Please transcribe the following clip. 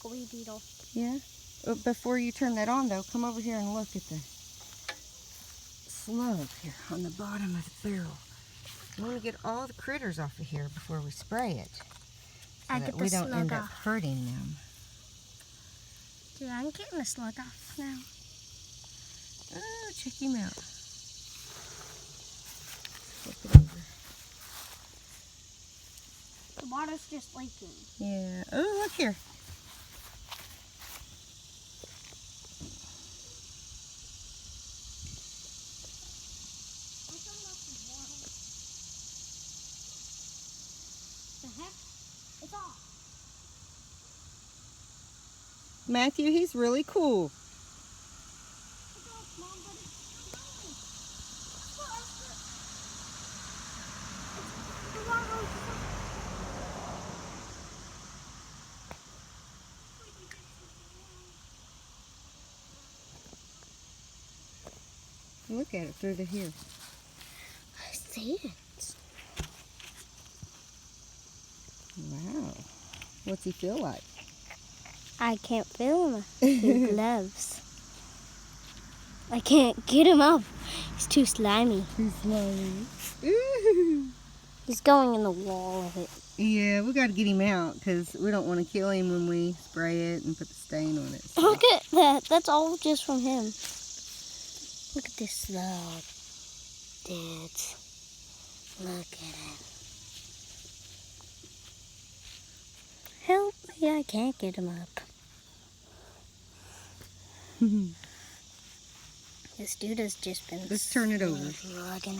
Weed beetle. Yeah? Before you turn that on, though, come over here and look at the slug here on the bottom of the barrel. We want to get all the critters off of here before we spray it, so that we don't end up hurting them. Yeah, I'm getting the slug off now. Oh, check him out. Flip it over. The water's just leaking. Yeah. Oh, look here. The heck? It's off. Matthew, he's really cool. It's off, Mom, but it's going. The water Look at it through the here. I see it. Wow. What's he feel like? I can't feel him through gloves. I can't get him up. He's too slimy. He's slimy. Ooh. He's going in the wall of it. Yeah, we got to get him out because we don't want to kill him when we spray it and put the stain on it. So. Look at that. That's all just from him. Look at this slug. Dudes. Look at it. Help me, I can't get him up. This dude has just been Let's turn it over. slugging.